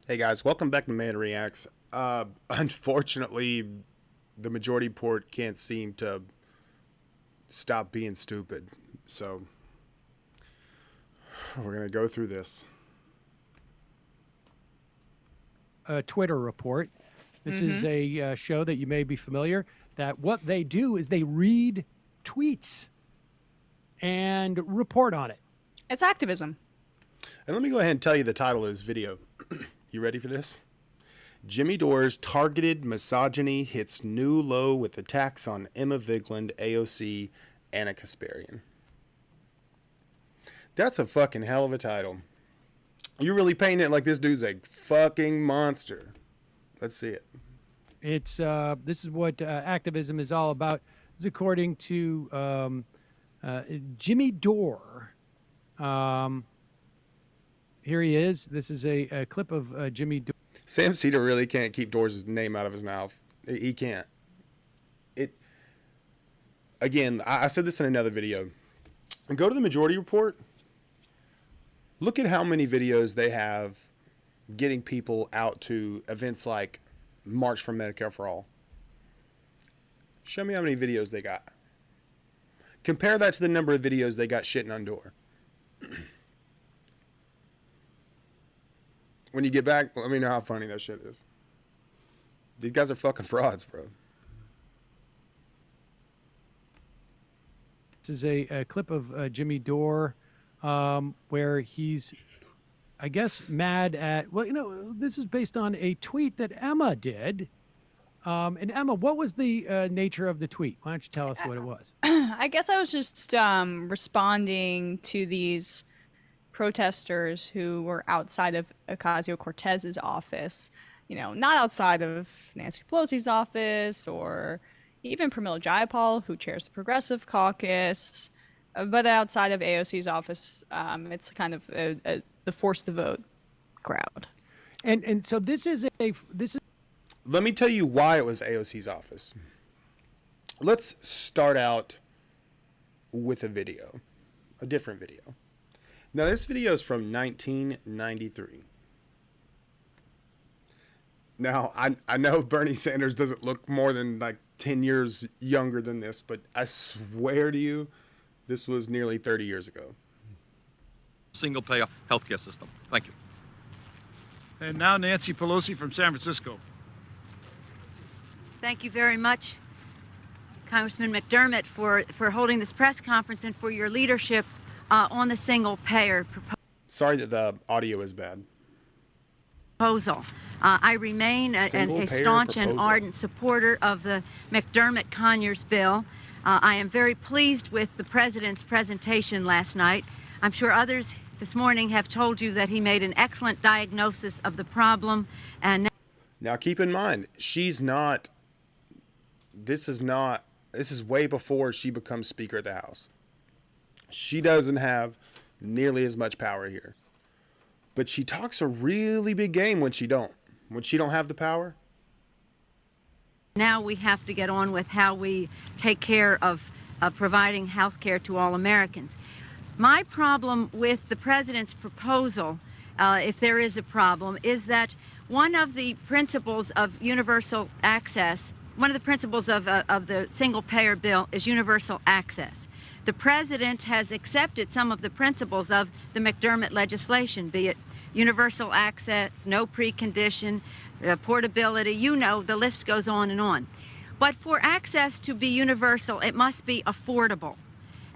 Hey guys, welcome back to Man Reacts. Unfortunately, the majority port can't seem to stop being stupid, so we're gonna go through this. A Twitter report. This is a show that you may be familiar, that what they do is they read tweets and report on it. It's activism. And let me go ahead and tell you the title of this video. You ready for this? Jimmy Dore's targeted misogyny hits new low with attacks on Emma Vigeland, AOC, and a Kasparian. That's a fucking hell of a title. You're really painting it like this dude's a fucking monster. Let's see it. It's this is what activism is all about. This is according to Jimmy Dore. Here he is. This is a clip of Jimmy Dore. Sam Seder really can't keep Dore's name out of his mouth. He can't. Again, I said this in another video. Go to the majority report. Look at how many videos they have getting people out to events like March for Medicare for All. Show me how many videos they got. Compare that to the number of videos they got shitting on Dore. When you get back, let me know how funny that shit is. These guys are fucking frauds, bro. This is a clip of Jimmy Dore where he's, I guess, mad at, well, you know, this is based on a tweet that Emma did. And Emma, what was the nature of the tweet? Why don't you tell us what it was? I guess I was just responding to these protesters who were outside of Ocasio-Cortez's office, you know, not outside of Nancy Pelosi's office or even Pramila Jayapal, who chairs the Progressive Caucus, but outside of AOC's office. It's kind of the force the vote crowd. And so this is. Let me tell you why it was AOC's office. Let's start out with a video, a different video. Now, this video is from 1993. Now, I know Bernie Sanders doesn't look more than like 10 years younger than this, but I swear to you, this was nearly 30 years ago. Single-payer healthcare system. Thank you. And now Nancy Pelosi from San Francisco. Thank you very much, Congressman McDermott, for holding this press conference and for your leadership on the single-payer Sorry that the audio is bad. proposal. I remain a staunch and ardent supporter of the McDermott-Conyers bill. I am very pleased with the president's presentation last night. I'm sure others this morning have told you that he made an excellent diagnosis of the problem. And now keep in mind, this is way before she becomes Speaker of the House. She doesn't have nearly as much power here. But she talks a really big game when she don't have the power. now we have to get on with how we take care of providing health care to all Americans. My problem with the president's proposal, if there is a problem, is that one of the principles of universal access, one of the principles of the single-payer bill is universal access. The president has accepted some of the principles of the McDermott legislation, be it universal access, no precondition, portability, you know, the list goes on and on. But for access to be universal, it must be affordable.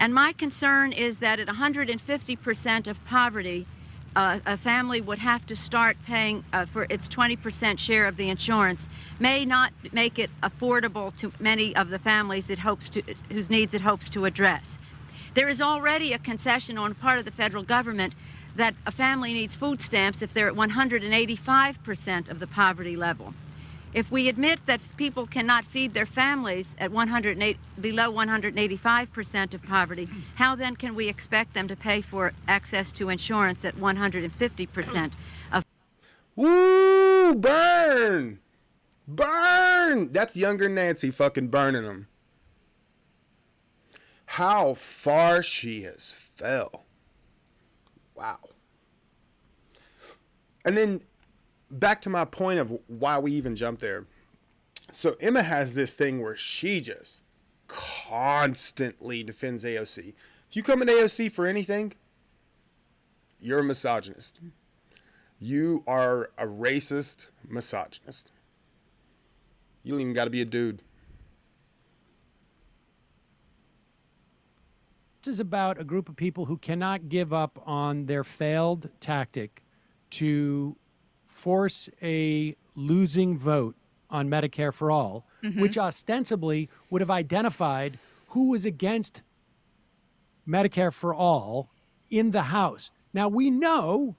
And my concern is that at 150% of poverty, a family would have to start paying for its 20% share of the insurance, may not make it affordable to many of the families whose needs it hopes to address. There is already a concession on the part of the federal government that a family needs food stamps if they're at 185% of the poverty level. If we admit that people cannot feed their families at below 185% of poverty, how then can we expect them to pay for access to insurance at 150% of? Woo! Burn! Burn! That's younger Nancy fucking burning them. How far she has fell. Wow. And then back to my point of why we even jumped there. So Emma has this thing where she just constantly defends AOC. If you come in AOC for anything, you're a misogynist. You are a racist misogynist. You don't even got to be a dude. This is about a group of people who cannot give up on their failed tactic to force a losing vote on Medicare for all, which ostensibly would have identified who was against Medicare for all in the House. Now, we know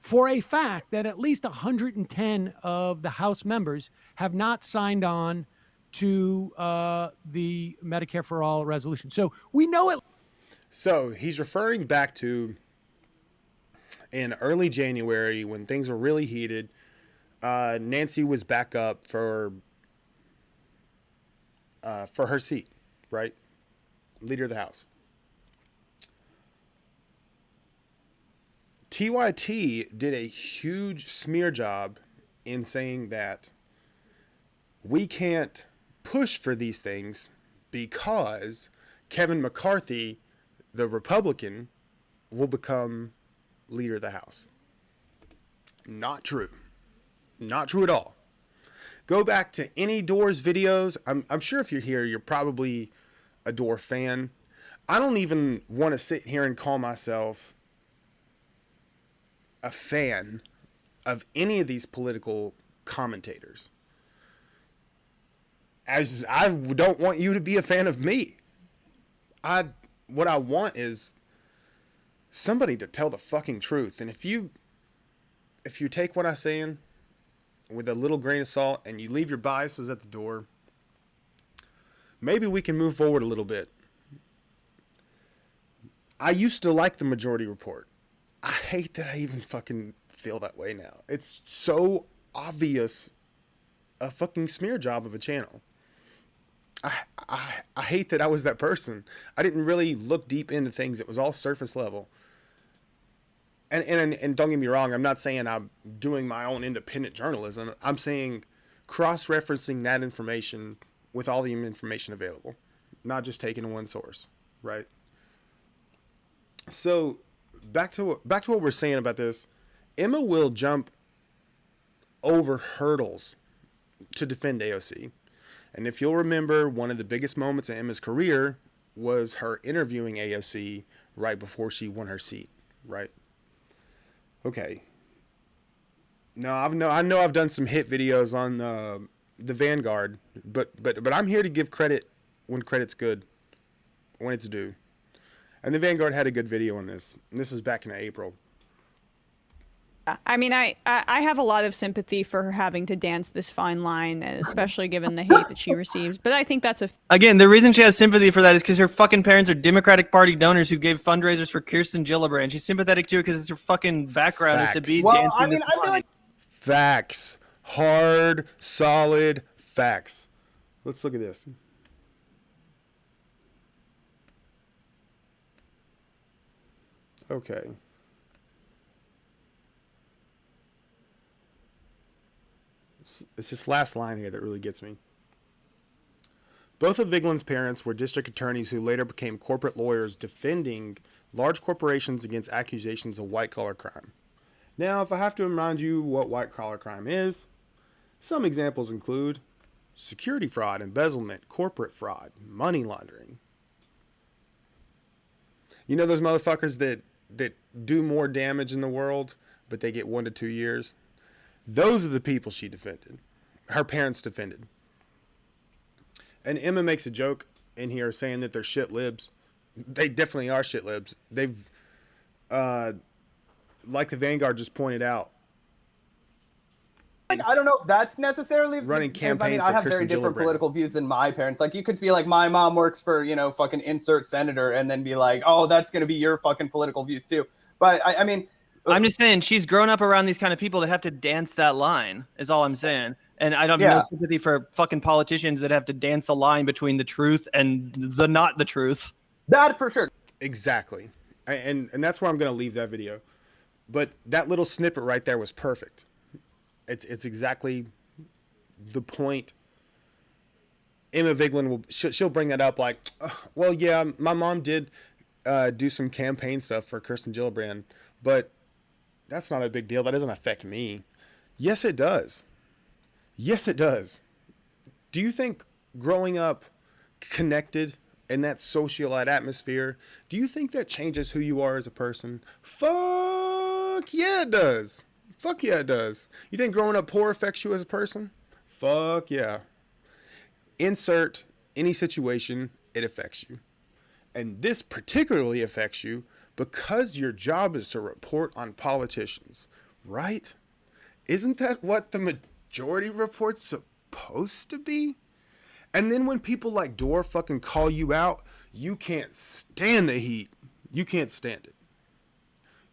for a fact that at least 110 of the House members have not signed on to the Medicare for all resolution. So we know it. So he's referring back to in early January when things were really heated. Nancy was back up for her seat, right? Leader of the House. TYT did a huge smear job in saying that we can't push for these things because Kevin McCarthy, the Republican, will become leader of the House. Not true. Not true at all. Go back to any Dore's videos. I'm sure if you're here, you're probably a Dore fan. I don't even want to sit here and call myself a fan of any of these political commentators. As I don't want you to be a fan of me. What I want is somebody to tell the fucking truth. And if you take what I'm saying with a little grain of salt and you leave your biases at the door, maybe we can move forward a little bit. I used to like the Majority Report. I hate that I even fucking feel that way now. It's so obvious a fucking smear job of a channel. I hate that I was that person. I didn't really look deep into things. It was all surface level. And don't get me wrong, I'm not saying I'm doing my own independent journalism. I'm saying cross-referencing that information with all the information available, not just taking one source, right? So back to what we're saying about this. Emma will jump over hurdles to defend AOC. And if you'll remember, one of the biggest moments in Emma's career was her interviewing AOC right before she won her seat, right? Okay. Now I know I've done some hit videos on the Vanguard, but I'm here to give credit when credit's good, when it's due. And the Vanguard had a good video on this. And this is back in April. I mean, I have a lot of sympathy for her having to dance this fine line, especially given the hate that she receives. But I think that's Again, the reason she has sympathy for that is because her fucking parents are Democratic Party donors who gave fundraisers for Kirsten Gillibrand. She's sympathetic to her because it's her fucking background is to be dancing. I mean, I feel like facts. Hard, solid facts. Let's look at this. Okay. It's this last line here that really gets me. Both of Vigeland's parents were district attorneys who later became corporate lawyers defending large corporations against accusations of white-collar crime. Now, if I have to remind you what white-collar crime is, some examples include security fraud, embezzlement, corporate fraud, money laundering. You know those motherfuckers that do more damage in the world, but they get 1 to 2 years? Those are the people she defended. Her parents defended. And Emma makes a joke in here saying that they're shit libs. They definitely are shit libs. They've, like the Vanguard just pointed out, like, I don't know if that's necessarily running campaigns. I mean, I have very different political views than my parents. Like, you could be like, my mom works for, fucking insert senator, and then be like, oh, that's going to be your fucking political views too. But I mean, I'm just saying she's grown up around these kind of people that have to dance that line is all I'm saying. And I don't have no sympathy for fucking politicians that have to dance a line between the truth and the not the truth. That for sure. Exactly. And that's where I'm going to leave that video. But that little snippet right there was perfect. It's exactly the point. Emma Vigeland she'll bring that up like, well, yeah, my mom did do some campaign stuff for Kirsten Gillibrand, but that's not a big deal. That doesn't affect me. Yes, it does. Yes, it does. Do you think growing up connected in that socialite atmosphere, do you think that changes who you are as a person? Fuck yeah, it does. Fuck yeah, it does. You think growing up poor affects you as a person? Fuck yeah. Insert any situation, it affects you. And this particularly affects you because your job is to report on politicians, right? Isn't that what the majority report's supposed to be? And then when people like Dore fucking call you out, you can't stand the heat. You can't stand it.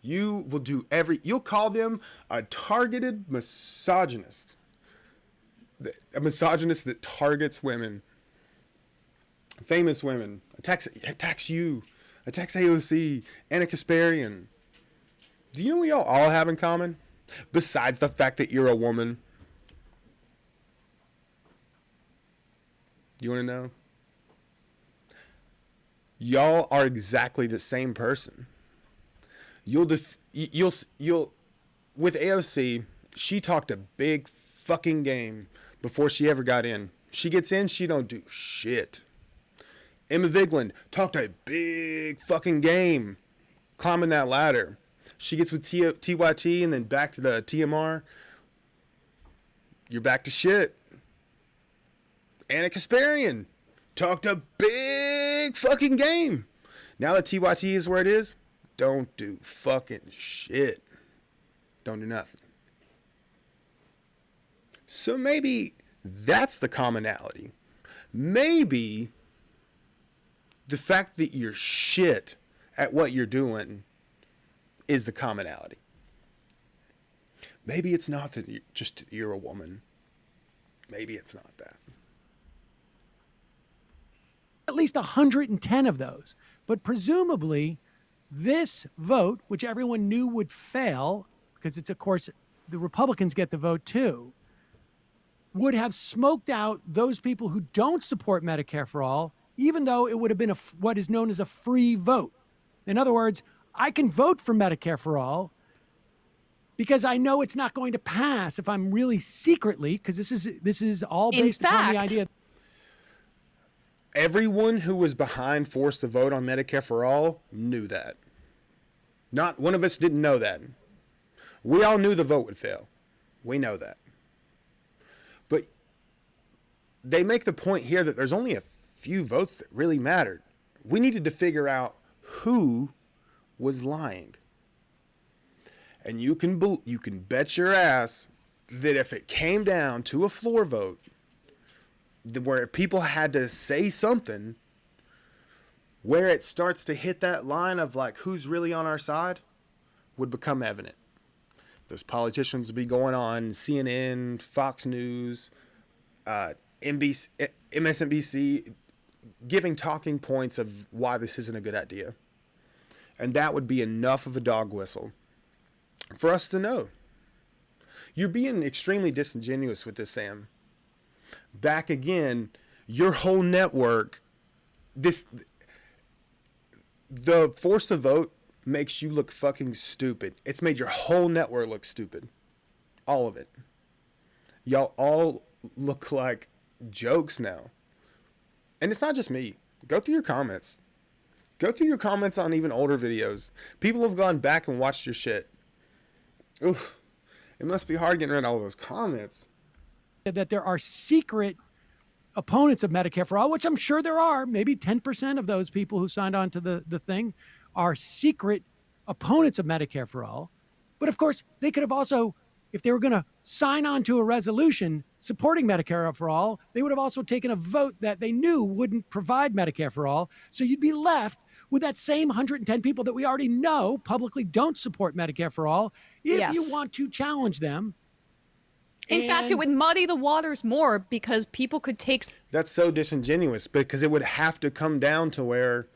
You will do you'll call them a targeted misogynist. A misogynist that targets women, famous women, attacks you, attacks AOC, Anna Kasparian. Do you know what y'all all have in common? Besides the fact that you're a woman. You want to know? Y'all are exactly the same person. You'll with AOC, she talked a big fucking game before she ever got in. She gets in, she don't do shit. Emma Vigeland talked a big fucking game climbing that ladder. She gets with TYT and then back to the TMR. You're back to shit. Anna Kasparian talked a big fucking game. Now that TYT is where it is, don't do fucking shit. Don't do nothing. So maybe that's the commonality. Maybe the fact that you're shit at what you're doing is the commonality. Maybe it's not that you're a woman. Maybe it's not that. At least 110 of those. But presumably, this vote, which everyone knew would fail, because it's, of course, the Republicans get the vote too, would have smoked out those people who don't support Medicare for all, even though it would have been what is known as a free vote. In other words, I can vote for Medicare for all because I know it's not going to pass if I'm really secretly, because this is all based upon the idea. Everyone who was behind forced to vote on Medicare for all knew that. Not one of us didn't know that. We all knew the vote would fail. We know that. But they make the point here that there's only a few votes that really mattered. We needed to figure out who was lying. And you can bet your ass that if it came down to a floor vote where people had to say something, where it starts to hit that line of like who's really on our side would become evident. Those politicians would be going on CNN, Fox News, NBC, MSNBC, giving talking points of why this isn't a good idea. And that would be enough of a dog whistle for us to know. You're being extremely disingenuous with this, Sam. Back again, your whole network, the force to vote makes you look fucking stupid. It's made your whole network look stupid. All of it. Y'all all look like jokes now. And it's not just me. Go through your comments. Go through your comments on even older videos. People have gone back and watched your shit. Oof. It must be hard getting rid of all those comments. That there are secret opponents of Medicare for all, which I'm sure there are. Maybe 10% of those people who signed on to the thing are secret opponents of Medicare for all. But of course, they could have also, if they were going to sign on to a resolution supporting Medicare for all, they would have also taken a vote that they knew wouldn't provide Medicare for all. So you'd be left with that same 110 people that we already know publicly don't support Medicare for all. If you want to challenge them. In fact, it would muddy the waters more because people could take... That's so disingenuous because it would have to come down to where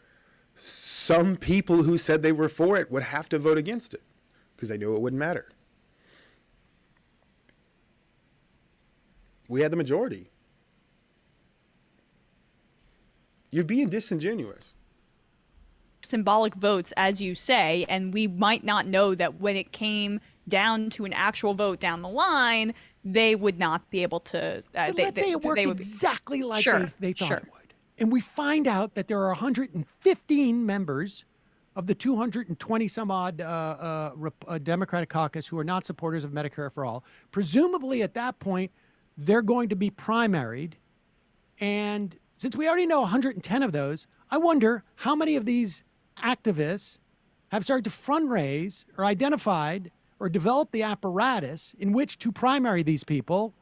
some people who said they were for it would have to vote against it because they knew it wouldn't matter. we had the majority. You're being disingenuous. Symbolic votes, as you say, and we might not know that when it came down to an actual vote down the line, they would not be able to. But let's say it worked exactly like they thought it would. And we find out that there are 115 members of the 220 some odd Democratic caucus who are not supporters of Medicare for all. Presumably at that point, they're going to be primaried. And since we already know 110 of those, I wonder how many of these activists have started to fundraise or identified or developed the apparatus in which to primary these people.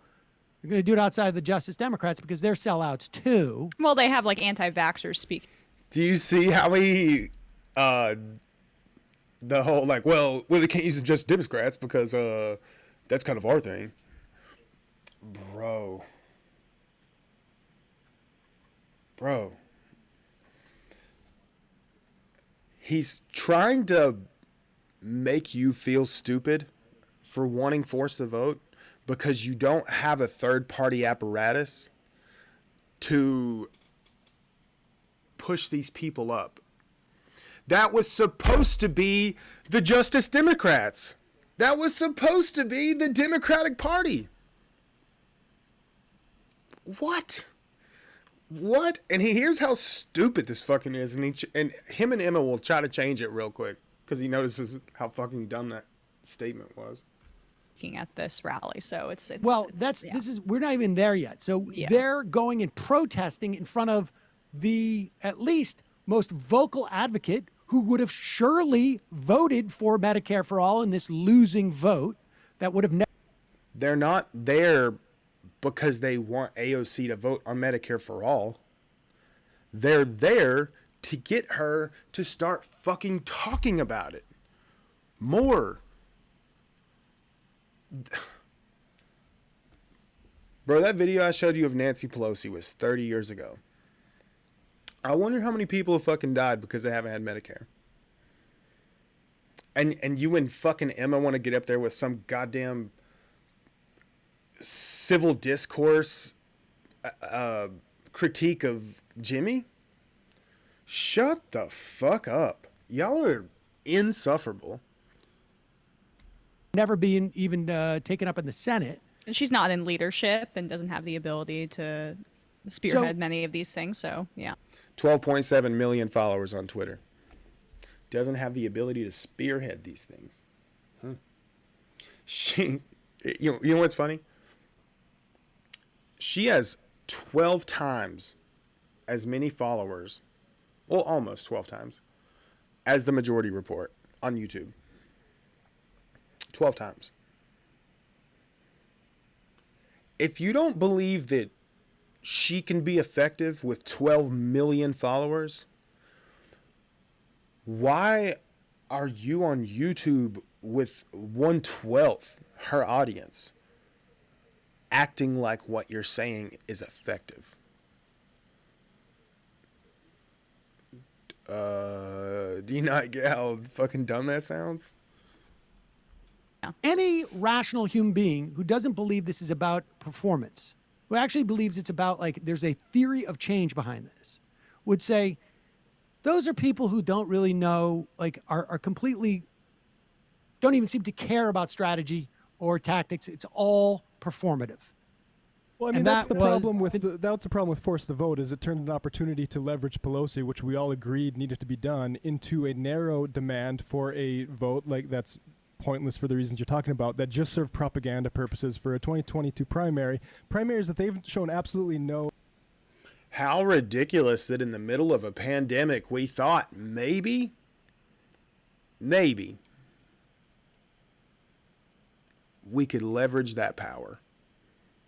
They're going to do it outside of the Justice Democrats because they're sellouts too. Well, they have like anti-vaxxers speak. Do you see how he, the whole like, well, they can't use the Justice Democrats because that's kind of our thing, bro. He's trying to make you feel stupid for wanting forced to vote because you don't have a third-party apparatus to push these people up. That was supposed to be the Justice Democrats. That was supposed to be the Democratic Party. What? And here's how stupid this fucking is. And him and Emma will try to change it real quick because he notices how fucking dumb that statement was. Looking at this rally, so it's we're not even there yet. So they're going and protesting in front of the at least most vocal advocate who would have surely voted for Medicare for all in this losing vote that would have never. They're not there because they want AOC to vote on Medicare for all. They're there to get her to start fucking talking about it more. Bro, that video I showed you of Nancy Pelosi was 30 years ago. I wonder how many people have fucking died because they haven't had Medicare. And you and fucking Emma want to get up there with some goddamn civil discourse critique of Jimmy? Shut the fuck up. Y'all are insufferable. Never being even taken up in the Senate. And she's not in leadership and doesn't have the ability to spearhead many of these things. So, yeah. 12.7 million followers on Twitter. Doesn't have the ability to spearhead these things. You know what's funny? She has 12 times as many followers, well, almost 12 times, as the Majority Report on YouTube. 12 times. If you don't believe that she can be effective with 12 million followers, why are you on YouTube with 1/12 her audience acting like what you're saying is effective? Do you not get how fucking dumb that sounds? Any rational human being who doesn't believe this is about performance, who actually believes it's about like there's a theory of change behind this, would say those are people who don't really know, like are completely, don't even seem to care about strategy or tactics. It's all performative. Well, I mean, that's the problem with force the vote is it turned an opportunity to leverage Pelosi, which we all agreed needed to be done, into a narrow demand for a vote like that's pointless for the reasons you're talking about, that just serve propaganda purposes for a 2022 primaries that they've shown absolutely no. How ridiculous that in the middle of a pandemic we thought maybe we could leverage that power.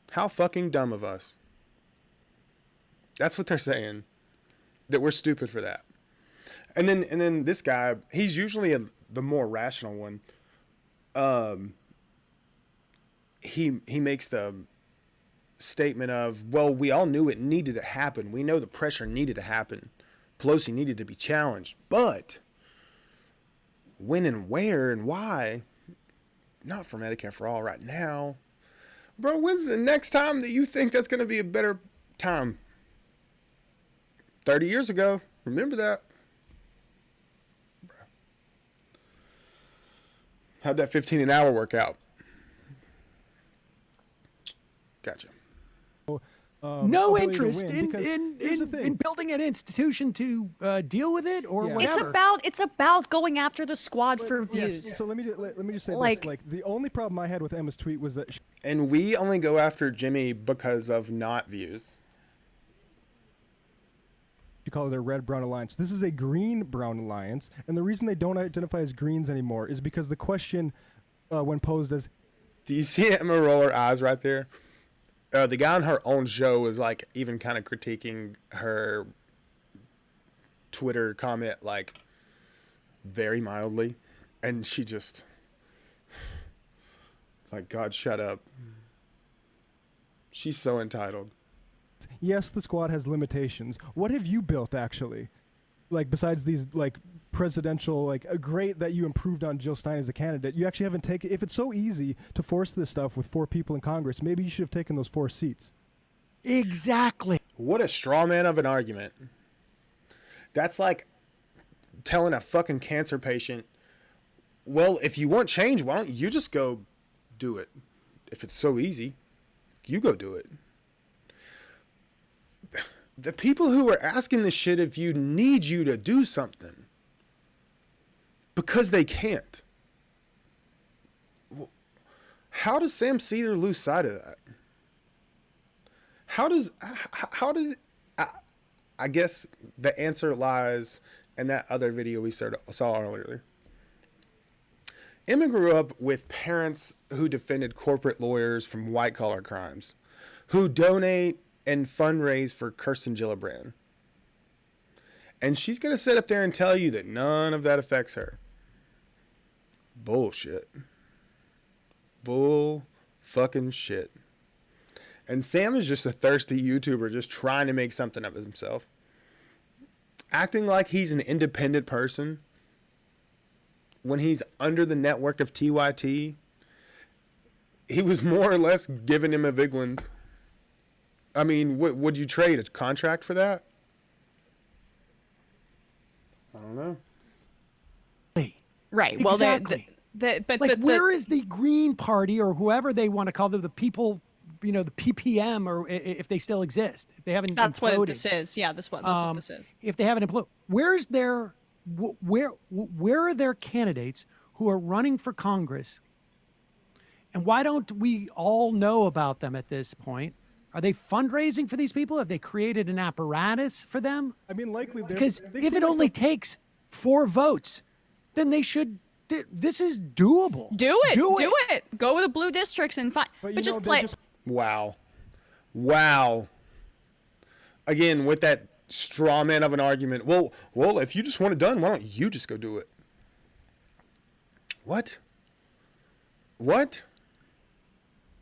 How fucking dumb of us. That's what they're saying. That we're stupid for that. And then this guy, he's usually the more rational one. He makes the statement of, well, we all knew it needed to happen. We know the pressure needed to happen. Pelosi needed to be challenged. But when and where and why, not for Medicare for all right now. Bro, when's the next time that you think that's going to be a better time? 30 years ago. Remember that. How'd that 15 an hour work out? Gotcha. No interest in building an institution to deal with it or whatever. It's about going after the squad for views. Yes. So let me just say Like- this. Like the only problem I had with Emma's tweet was that And we only go after Jimmy because of not views. you call it a red-brown alliance. This is a green-brown alliance, and the reason they don't identify as greens anymore is because the question, when posed as, Do you see Emma roll her eyes right there? The guy on her own show was like even kind of critiquing her Twitter comment like very mildly, and she just like, God, shut up. She's so entitled. yes, the squad has limitations. What have you built actually? Like besides these like presidential, like great that you improved on Jill Stein as a candidate. You actually haven't taken. If it's so easy to force this stuff with 4 people in Congress, maybe you should have taken those 4 seats. Exactly. What a straw man of an argument. That's like telling a fucking cancer patient, well, if you want change, why don't you just go do it? If it's so easy, you go do it. The people who are asking this shit of you need you to do something because they can't. How does Sam Seder lose sight of that? How did I guess the answer lies in that other video we saw earlier. Emma grew up with parents who defended corporate lawyers from white-collar crimes, who donate and fundraise for Kirsten Gillibrand. And she's going to sit up there and tell you that none of that affects her. Bullshit. Bull fucking shit. And Sam is just a thirsty YouTuber just trying to make something of himself. Acting like he's an independent person when he's under the network of TYT. He was more or less giving him a Vigeland. I mean, would you trade a contract for that? I don't know. Right. Well, exactly. but where is the Green Party or whoever they want to call them, the people, the PPM, or if they still exist, if they haven't that's imploded. what this is. Yeah, that's what this is. If they haven't imploded, where's their where are their candidates who are running for Congress? And why don't we all know about them at this point? Are they fundraising for these people? Have they created an apparatus for them? I mean, likely because if it only takes 4 votes, then they should. This is doable. Do it. Go with the blue districts and find. But just play. Wow. Again, with that straw man of an argument. Well, if you just want it done, why don't you just go do it? What?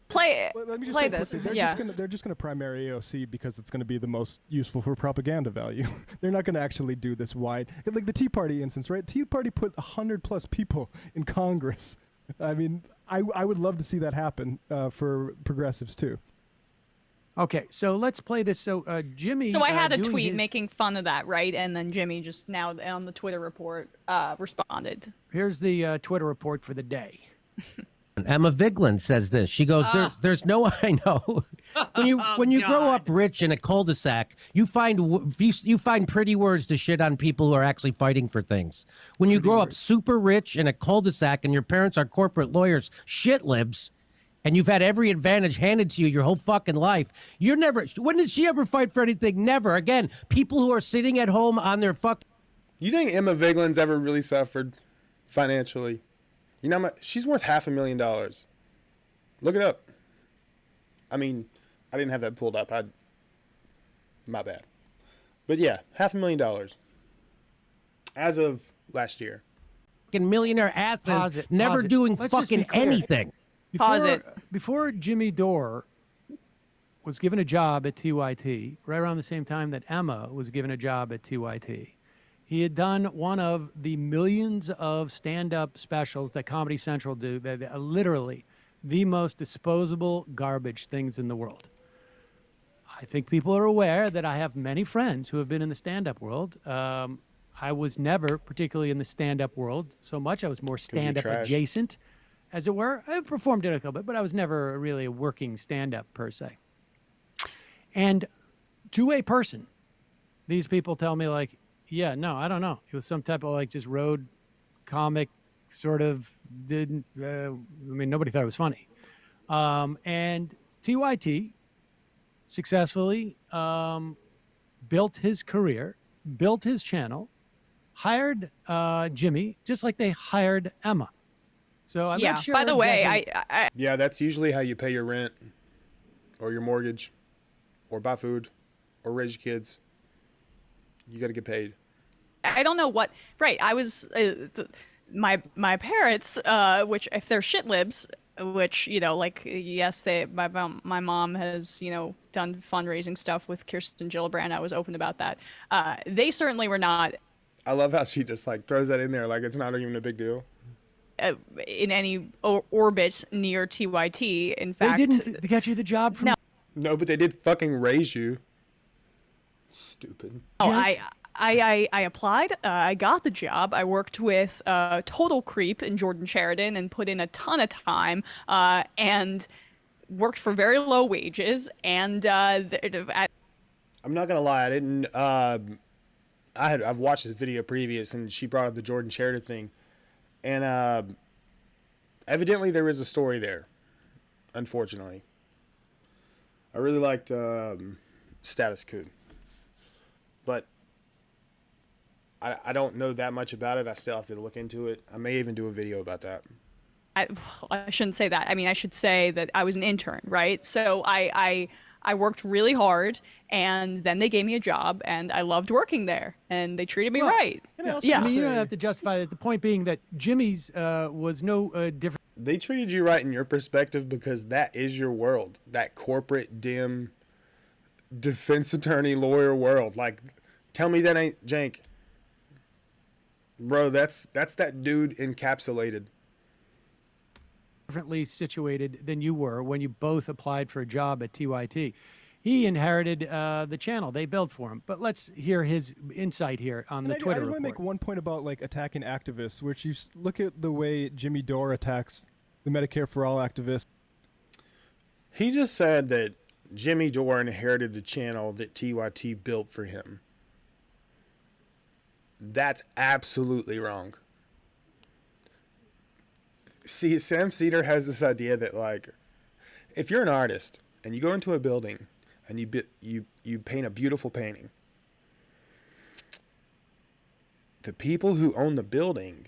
Play it. Let me just play say this. Quickly, Yeah. They're just going to primary AOC because it's going to be the most useful for propaganda value. They're not going to actually do this wide. Like the Tea Party instance, right? Tea Party put 100+ people in Congress. I mean, I would love to see that happen for progressives too. Okay, so let's play this. So Jimmy. So I had a tweet making fun of that, right? And then Jimmy just now on the Twitter report responded. Here's the Twitter report for the day. Emma Vigeland says this. She goes, "There's no I know. When you grow up rich in a cul-de-sac, you find pretty words to shit on people who are actually fighting for things. When you grow up super rich in a cul-de-sac and your parents are corporate lawyers, shit libs, and you've had every advantage handed to you your whole fucking life, you're never. When did she ever fight for anything? Never. Again, people who are sitting at home on their fuck. You think Emma Vigeland's ever really suffered financially? You know, she's worth $500,000. Look it up. I mean, I didn't have that pulled up. My bad. But yeah, $500,000 as of last year. Fucking millionaire asses never doing fucking anything. Before Jimmy Dore was given a job at TYT, right around the same time that Emma was given a job at TYT, he had done one of the millions of stand-up specials that Comedy Central do that literally the most disposable garbage things in the world. I think people are aware that I have many friends who have been in the stand-up world. I was never particularly in the stand-up world so much. I was more stand-up adjacent, as it were. I performed it a little bit, but I was never really a working stand-up per se. And to a person, these people tell me like, yeah, no, I don't know. It was some type of like just road comic sort of didn't, I mean, nobody thought it was funny. And TYT successfully built his career, built his channel, hired Jimmy, just like they hired Emma. So I'm not sure. By the way, exactly. Yeah, that's usually how you pay your rent or your mortgage or buy food or raise your kids. You got to get paid. I don't know what. Right, I was my parents, which if they're shit libs, which like yes, my mom has done fundraising stuff with Kirsten Gillibrand. I was open about that. They certainly were not. I love how she just like throws that in there like it's not even a big deal. In any orbit near TYT. In fact, they didn't get you the job from. No, but they did fucking raise you. Stupid. Oh, I applied. I got the job. I worked with Total Creep and Jordan Sheridan and put in a ton of time and worked for very low wages. And I'm not gonna lie, I didn't. I've watched this video previous, and she brought up the Jordan Sheridan thing, and evidently there is a story there. Unfortunately, I really liked Status Quo, but I don't know that much about it. I still have to look into it. I may even do a video about that. I shouldn't say that. I mean, I should say that I was an intern, right? So I worked really hard, and then they gave me a job, and I loved working there, and they treated me right. Yeah, I mean, you don't have to justify it. The point being that Jimmy's was no different. They treated you right in your perspective because that is your world, that corporate, dim, defense attorney, lawyer world. Like, tell me that ain't jank. Bro, that's that dude encapsulated. Differently situated than you were when you both applied for a job at TYT. He inherited the channel they built for him. But let's hear his insight here on the Twitter report. I want to make one point about like attacking activists, which you look at the way Jimmy Dore attacks the Medicare for All activists. He just said that Jimmy Dore inherited the channel that TYT built for him. That's absolutely wrong. See, Sam Seder has this idea that, like, if you're an artist and you go into a building and you paint a beautiful painting, the people who own the building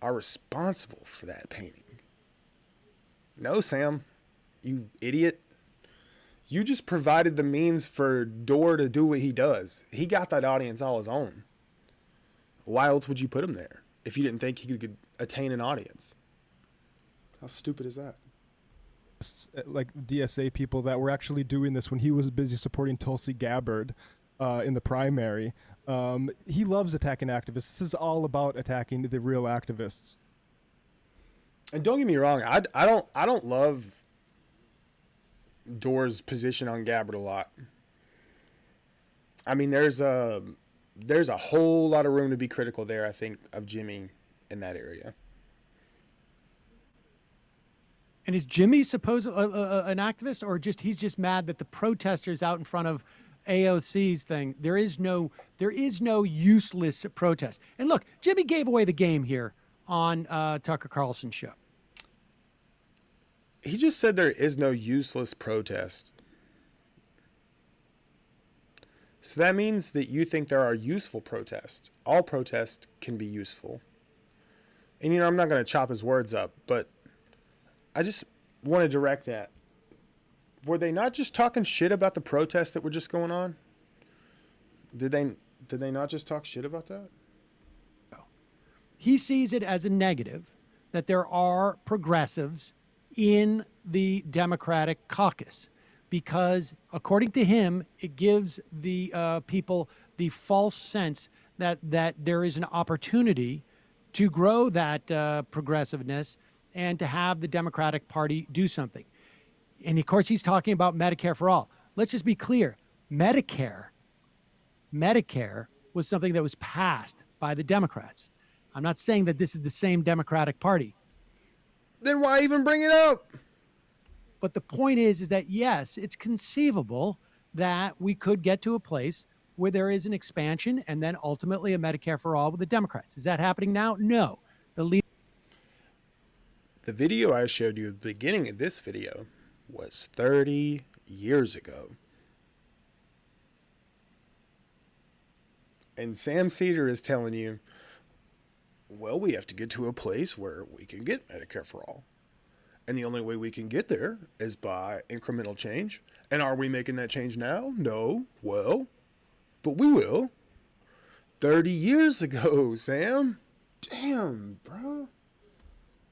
are responsible for that painting. No, Sam, you idiot. You just provided the means for Dore to do what he does. He got that audience all his own. Why else would you put him there if you didn't think he could attain an audience? How stupid is that? Like DSA people that were actually doing this when he was busy supporting Tulsi Gabbard in the primary. He loves attacking activists. This is all about attacking the real activists. And don't get me wrong, I don't love Dore's position on Gabbard a lot. I mean, there's a whole lot of room to be critical there, I think, of Jimmy in that area. And is Jimmy supposed an activist, or he's just mad that the protesters out in front of AOC's thing? There is no useless protest. And look, Jimmy gave away the game here on Tucker Carlson's show. He just said there is no useless protest. So that means that you think there are useful protests. All protests can be useful. And, I'm not going to chop his words up, but I just want to direct that. Were they not just talking shit about the protests that were just going on? Did they not just talk shit about that? He sees it as a negative that there are progressives in the Democratic caucus, because according to him, it gives the people the false sense that there is an opportunity to grow that progressiveness and to have the Democratic Party do something. And of course, he's talking about Medicare for all. Let's just be clear. Medicare was something that was passed by the Democrats. I'm not saying that this is the same Democratic Party. Then why even bring it up? But the point is that yes, it's conceivable that we could get to a place where there is an expansion and then ultimately a Medicare for all with the Democrats. Is that happening now? No. The video I showed you at the beginning of this video was 30 years ago. And Sam Seder is telling you, well, we have to get to a place where we can get Medicare for all. And the only way we can get there is by incremental change. And are we making that change now? No. Well, but we will. 30 years ago, Sam. Damn, bro.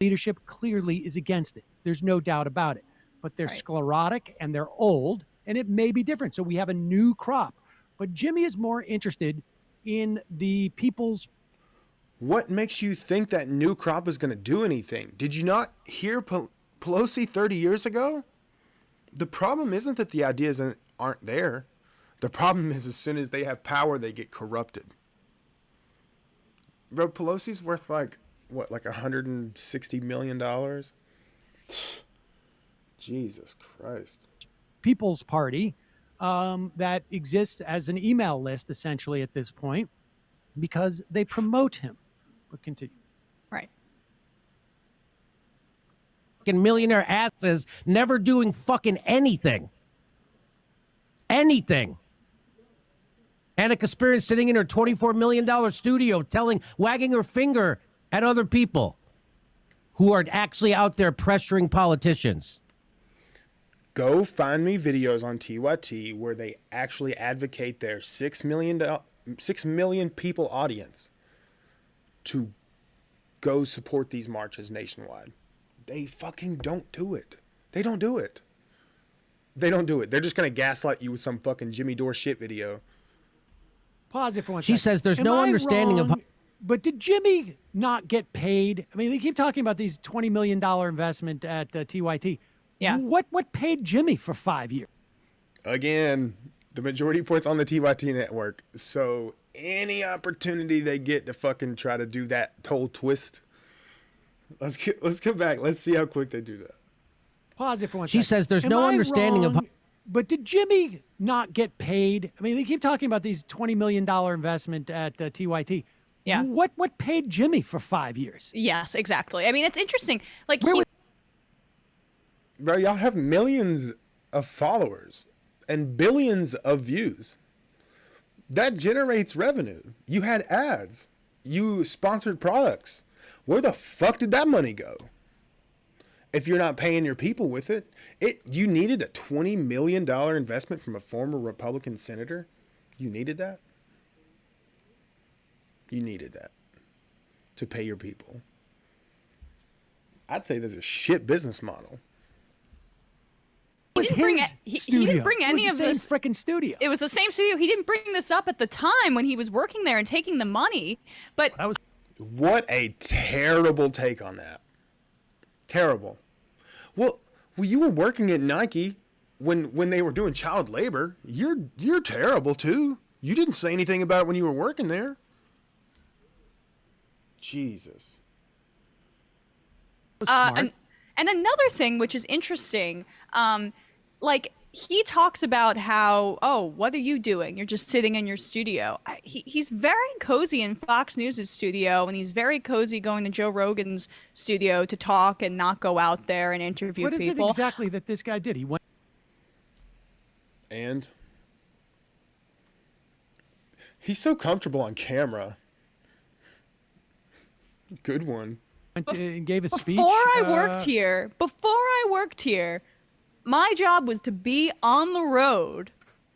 leadership clearly is against it. There's no doubt about it. But they're sclerotic and they're old, and it may be different. So we have a new crop. But Jimmy is more interested in the people's. What makes you think that new crop is going to do anything? Did you not hear Pelosi 30 years ago? The problem isn't that the ideas aren't there. The problem is as soon as they have power, they get corrupted. Bro, Pelosi's worth like $160 million? Jesus Christ. People's Party that exists as an email list essentially at this point because they promote him. But continue. Right. Fucking millionaire asses never doing fucking anything. Anything. Annika Spears sitting in her $24 million studio wagging her finger at other people who are actually out there pressuring politicians. Go find me videos on TYT where they actually advocate their 6 million people audience to go support these marches nationwide. They fucking don't do it. They don't do it. They don't do it. They're just going to gaslight you with some fucking Jimmy Dore shit video. Pause it for one second. She says there's no understanding of... But did Jimmy not get paid? I mean, they keep talking about these $20 million investment at TYT. Yeah. What paid Jimmy for 5 years? Again, the majority reports on the TYT network. So any opportunity they get to fucking try to do that whole twist. Let's go back. Let's see how quick they do that. Pause it for one second. She says there's no understanding of... But did Jimmy not get paid? I mean, they keep talking about these $20 million investment at TYT. Yeah. What paid Jimmy for 5 years? Yes, exactly. I mean, it's interesting. Like, bro, y'all have millions of followers and billions of views. That generates revenue. You had ads. You sponsored products. Where the fuck did that money go? If you're not paying your people with it, you needed a $20 million investment from a former Republican senator. You needed that. You needed that to pay your people. I'd say there's a shit business model. He didn't bring any of this freaking studio. It was the same studio. He didn't bring this up at the time when he was working there and taking the money. But what a terrible take on that. Terrible. Well, you were working at Nike when they were doing child labor. You're terrible too. You didn't say anything about it when you were working there. Jesus. And another thing which is interesting, like he talks about how, oh, what are you doing? You're just sitting in your studio. He's very cozy in Fox News' studio, and he's very cozy going to Joe Rogan's studio to talk and not go out there and interview people. What is it exactly that this guy did? He went. And he's so comfortable on camera. Good one. And gave a speech. Before I worked here, my job was to be on the road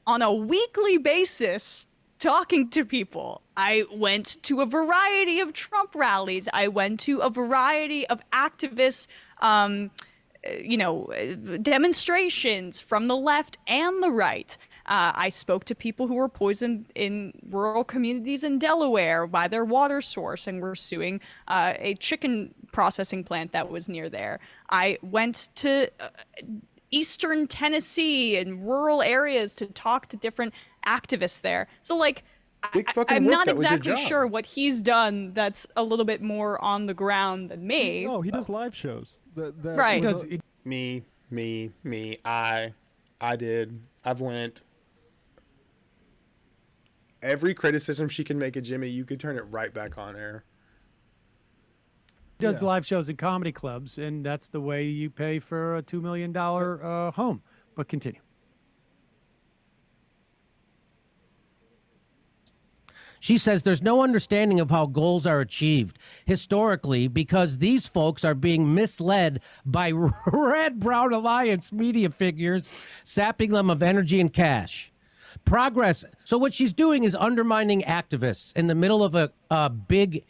on a weekly basis talking to people. I went to a variety of Trump rallies. I went to a variety of activist, demonstrations from the left and the right. I spoke to people who were poisoned in rural communities in Delaware by their water source and were suing a chicken processing plant that was near there. I went to eastern Tennessee and rural areas to talk to different activists there. So like, I'm not exactly sure what he's done that's a little bit more on the ground than me. No, he does live shows. Right. Me, I did. I've went. Every criticism she can make of Jimmy, you could turn it right back on air. He does live shows in comedy clubs, and that's the way you pay for a $2 million home. But continue. She says there's no understanding of how goals are achieved historically because these folks are being misled by Red Brown Alliance media figures, sapping them of energy and cash. Progress. So what she's doing is undermining activists in the middle of a big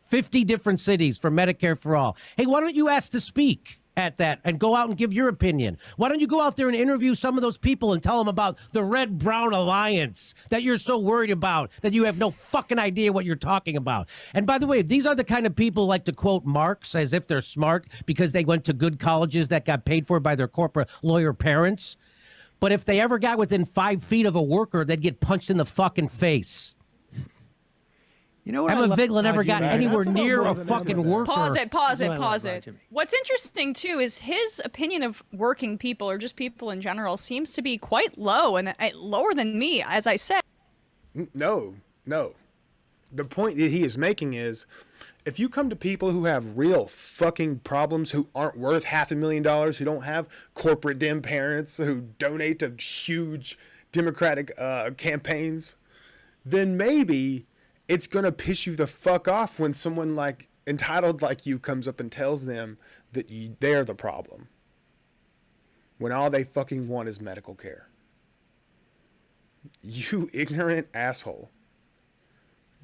50 different cities for Medicare for all. Hey, why don't you ask to speak at that and go out and give your opinion? Why don't you go out there and interview some of those people and tell them about the Red Brown Alliance that you're so worried about that you have no fucking idea what you're talking about? And by the way, these are the kind of people who like to quote Marx as if they're smart because they went to good colleges that got paid for by their corporate lawyer parents. But if they ever got within 5 feet of a worker, they'd get punched in the fucking face. You know what? Emma Vigeland never got anywhere near a fucking worker. Pause it. What's interesting, too, is his opinion of working people or just people in general seems to be quite low and lower than me, as I said. No. The point that he is making is if you come to people who have real fucking problems, who aren't worth $500,000, who don't have corporate dim parents, who donate to huge Democratic campaigns, then maybe it's going to piss you the fuck off when someone like entitled like you comes up and tells them that they're the problem. When all they fucking want is medical care. You ignorant asshole.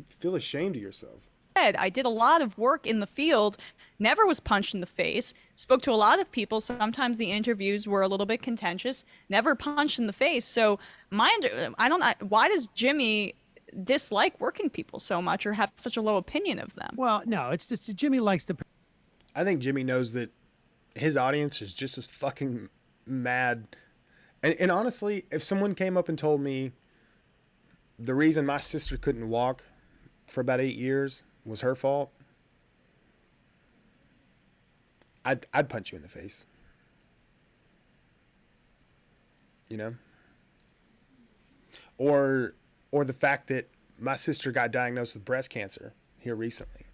Feel ashamed of yourself. I did a lot of work in the field, never was punched in the face, spoke to a lot of people. Sometimes the interviews were a little bit contentious, never punched in the face. So why does Jimmy dislike working people so much or have such a low opinion of them? Well, no, it's just Jimmy likes to. I think Jimmy knows that his audience is just as fucking mad. And honestly, if someone came up and told me the reason my sister couldn't walk for about 8 years was her fault, I'd punch you in the face. You know? Or the fact that my sister got diagnosed with breast cancer here recently.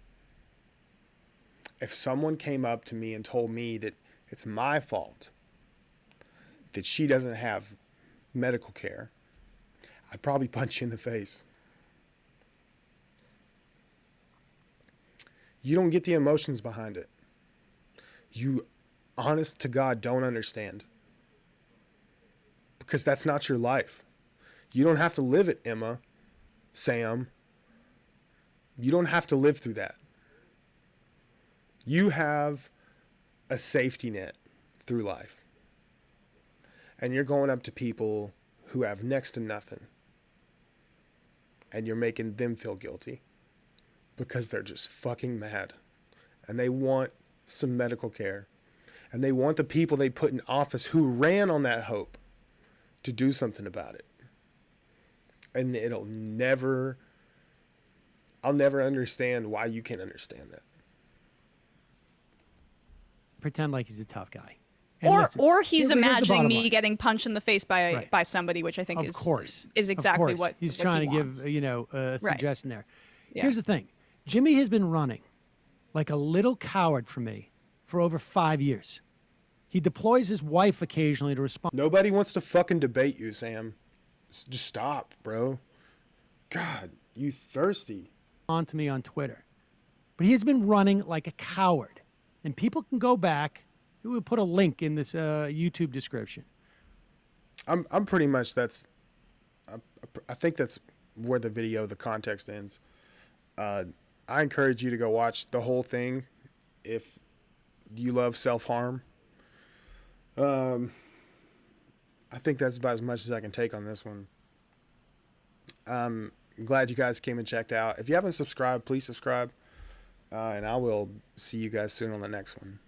If someone came up to me and told me that it's my fault that she doesn't have medical care, I'd probably punch you in the face. You don't get the emotions behind it. You, honest to God, don't understand. Because that's not your life. You don't have to live it, Emma, Sam. You don't have to live through that. You have a safety net through life. And you're going up to people who have next to nothing. And you're making them feel guilty. Because they're just fucking mad. And they want some medical care. And they want the people they put in office who ran on that hope to do something about it. And I'll never understand why you can't understand that. Pretend like he's a tough guy. Or he's imagining me getting punched in the face by somebody, which I think is exactly what he's what trying he to wants. give, a suggestion there. Yeah. Here's the thing. Jimmy has been running like a little coward for me for over 5 years. He deploys his wife occasionally to respond. Nobody wants to fucking debate you, Sam. Just stop, bro. God, you thirsty. On to me on Twitter. But he has been running like a coward. And people can go back. We will put a link in this YouTube description. I'm pretty much I think that's where the video, the context ends. I encourage you to go watch the whole thing if you love self-harm. I think that's about as much as I can take on this one. Glad you guys came and checked out. If you haven't subscribed, please subscribe. And I will see you guys soon on the next one.